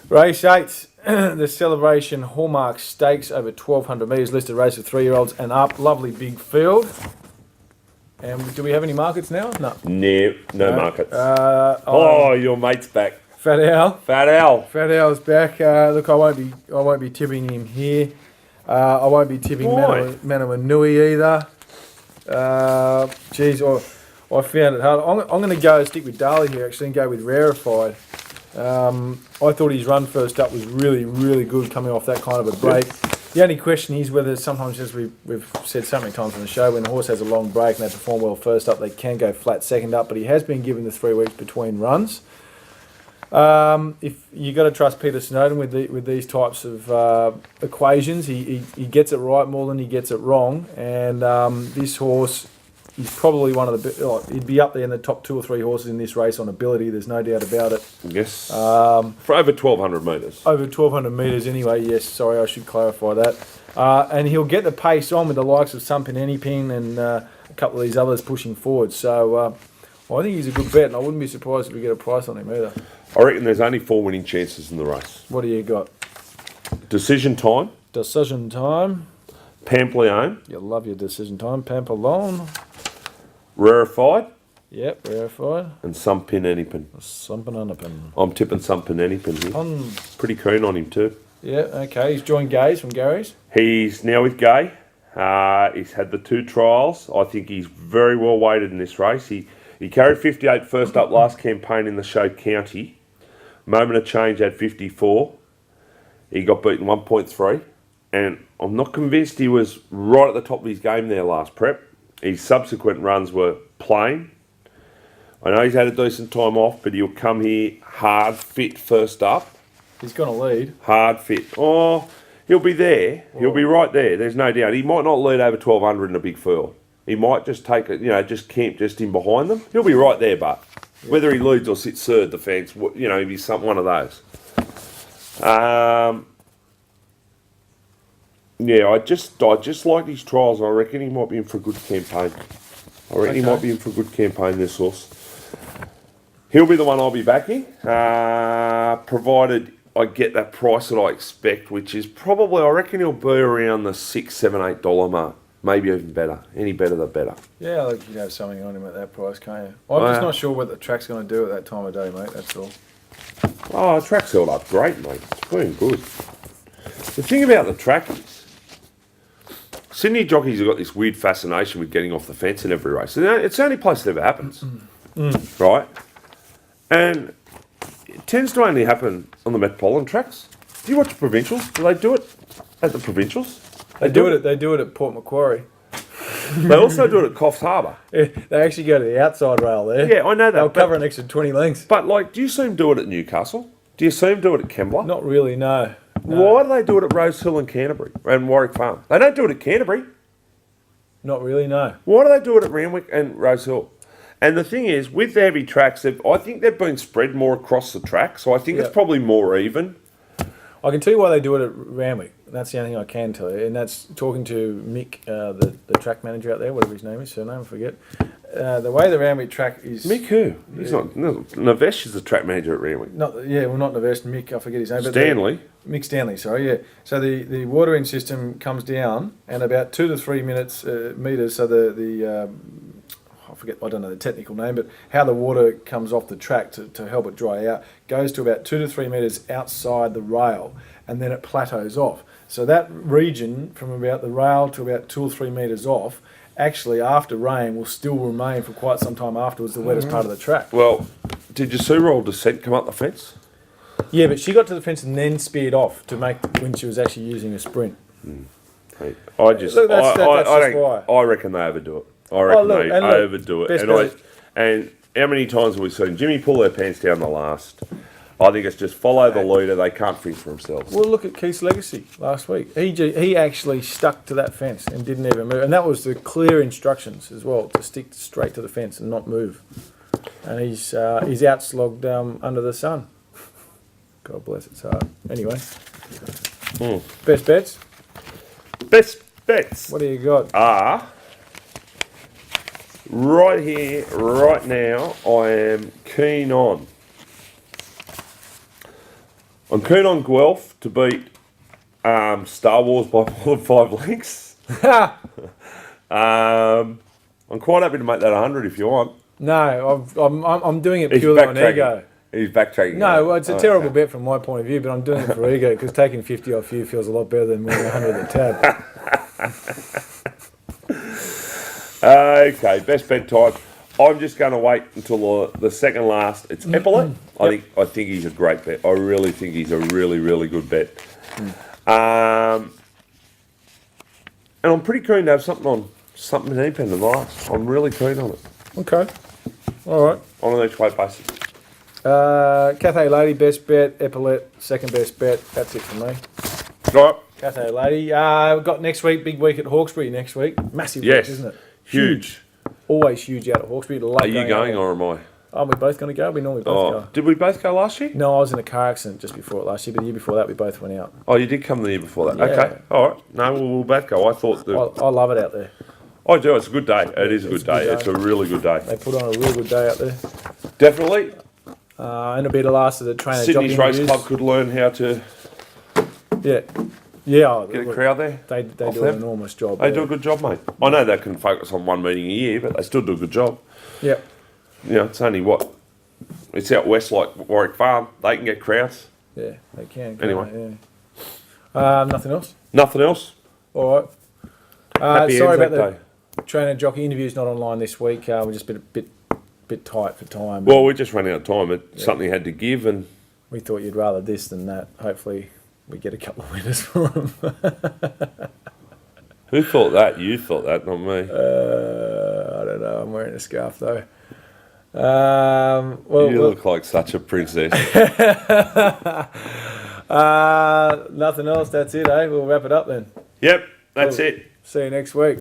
Race 8, the Celebration Hallmark Stakes over 1,200 metres, listed race for 3-year-olds and up. Lovely big field. And do we have any markets now? No. No markets. Your mate's back. Fat Owl. Fat Owl's back. Look, I won't be tipping him here. I won't be tipping Manawanui either. I found it hard. I'm going to stick with Darley here actually and go with Rarefied. I thought his run first up was really, really good coming off that kind of a break. The only question is whether sometimes, as we've said so many times on the show, when the horse has a long break and they perform well first up, they can go flat second up, but he has been given the 3 weeks between runs. If you got to trust Peter Snowden with these types of equations, he gets it right more than he gets it wrong, and this horse, he's probably one of the he'd be up there in the top 2 or 3 horses in this race on ability. There's no doubt about it. Yes. For over 1,200 metres. Over 1,200 metres anyway. Yes. Sorry, I should clarify that. And he'll get the pace on with the likes of Sumpin Anypin and a couple of these others pushing forward. So I think he's a good bet, and I wouldn't be surprised if we get a price on him either. I reckon there's only 4 winning chances in the race. What do you got? Decision Time. Decision Time. Pamplione. You love your Decision Time. Pamplone. Rarefied. Yep, Rarefied. And Sumpin Anypin. Sumpin Anypin. I'm tipping Sumpin Anypin here. Pretty keen on him too. Yeah, okay. He's joined Gaze from Gary's. He's now with Gay. He's had the 2 trials. I think he's very well weighted in this race. He carried 58 first up last campaign in the show County. Moment of Change had 54. He got beaten 1.3. And I'm not convinced he was right at the top of his game there last prep. His subsequent runs were plain. I know he's had a decent time off, but he'll come here hard fit first up. He's going to lead. Hard fit. Oh, he'll be there. He'll be right there. There's no doubt. He might not lead over 1,200 in a big field. He might just take it, just camp just in behind them. He'll be right there, but whether he leads or sits third, the fence, if he's one of those. I just like his trials. I reckon he might be in for a good campaign. This horse. He'll be the one I'll be backing, provided I get that price that I expect, which is probably, I reckon he'll be around the $6, $7, $8 mark. Maybe even better. Any better, the better. Yeah, I think you'd have something on him at that price, can't you? I'm just not sure what the track's going to do at that time of day, mate. That's all. Oh, the track's held up great, mate. It's been good. The thing about the track is, Sydney jockeys have got this weird fascination with getting off the fence in every race. It's the only place it ever happens, right? And it tends to only happen on the Metropolitan tracks. Do you watch the provincials? Do they do it at the provincials? They do it at Port Macquarie. They also do it at Coffs Harbour. Yeah, they actually go to the outside rail there. Yeah, I know that. They'll cover an extra 20 lengths. But, do you see them do it at Newcastle? Do you see them do it at Kembla? Not really, no. Why do they do it at Rose Hill and Canterbury and Warwick Farm? They don't do it at Canterbury. Not really, no. Why do they do it at Randwick and Rose Hill? And the thing is, with the heavy tracks, I think they've been spread more across the track, so I think it's probably more even. I can tell you why they do it at Randwick. That's the only thing I can tell you, and that's talking to Mick, the track manager out there, whatever his name is, surname, I forget. The way the Randwick track is... Mick who? He's not... No, Navesh is the track manager at Randwick. Not Navesh, Mick, I forget his name. Stanley. Mick Stanley, sorry, yeah. So the watering system comes down, and about 2 to 3 metres, so I don't know the technical name, but how the water comes off the track to help it dry out goes to about 2 to 3 metres outside the rail, and then it plateaus off. So that region from about the rail to about 2 or 3 metres off, actually after rain, will still remain for quite some time afterwards the wettest part of the track. Well, did you see Royal Descent come up the fence? Yeah, but she got to the fence and then speared off to make when she was actually using a sprint. Hey, why. I reckon they overdo it. I reckon they overdo it. And how many times have we seen Jimmy pull their pants down the last? I think it's just follow the leader. They can't think for themselves. Well, look at Keith's Legacy last week. He actually stuck to that fence and didn't even move. And that was the clear instructions as well, to stick straight to the fence and not move. And he's outslogged under the sun. God bless its heart. Anyway. Best bets? Best bets. What do you got? Right here, right now, I am keen on I'm keen on Guelph to beat Star Wars by more than 5 lengths. I'm quite happy to make that 100 if you want. No, I'm doing it He's purely on backtracking. ego. He's backtracking. No, well, it's a terrible bet from my point of view, but I'm doing it for ego because taking 50 off you feels a lot better than winning 100 at Tab. Okay, best bet time. I'm just going to wait until the second last. It's Epaulet. I think he's a great bet. I really think he's a really, really good bet. And I'm pretty keen to have something deep in the last. I'm really keen on it. Okay. All right. On an each way basis. Cathay Lady, best bet. Epaulet, second best bet. That's it for me. Right. Cathay Lady. We've got next week, big week at Hawkesbury next week. Massive Yes. week, isn't it? Huge. Always huge out at Hawkesbury. Are you going or am I? Are we both going to go? We normally both go. Did we both go last year? No, I was in a car accident just before it last year, but the year before that we both went out. Oh, you did come the year before that. Yeah. Okay. All right. No, we'll both go. I thought that. I love it out there. I do. It's a good day. It is a good day. It's a really good day. They put on a real good day out there. Definitely. And it'll be the last of the trainer Sydney's jockey Race interviews. Club could learn how to Yeah. Yeah. get a crowd there. They off do them. an enormous job. They do a good job, mate. I know they can focus on one meeting a year, but they still do a good job. Yep. You know, it's only what? It's out west like Warwick Farm. They can get crowds. Yeah, they can. Anyway. Yeah. Nothing else? Nothing else. All right. Happy Sorry Anzac about Day. the trainer jockey interview's not online this week. We're just a bit tight for time. Well, we just ran out of time. Something had to give, and We thought you'd rather this than that. Hopefully we get a couple of winners for them. who thought that? You thought that, not me. I don't know. I'm wearing a scarf though. Well, You look like such a princess. nothing else. That's it, eh? We'll wrap it up then. Yep, that's Cool. it. See you next week.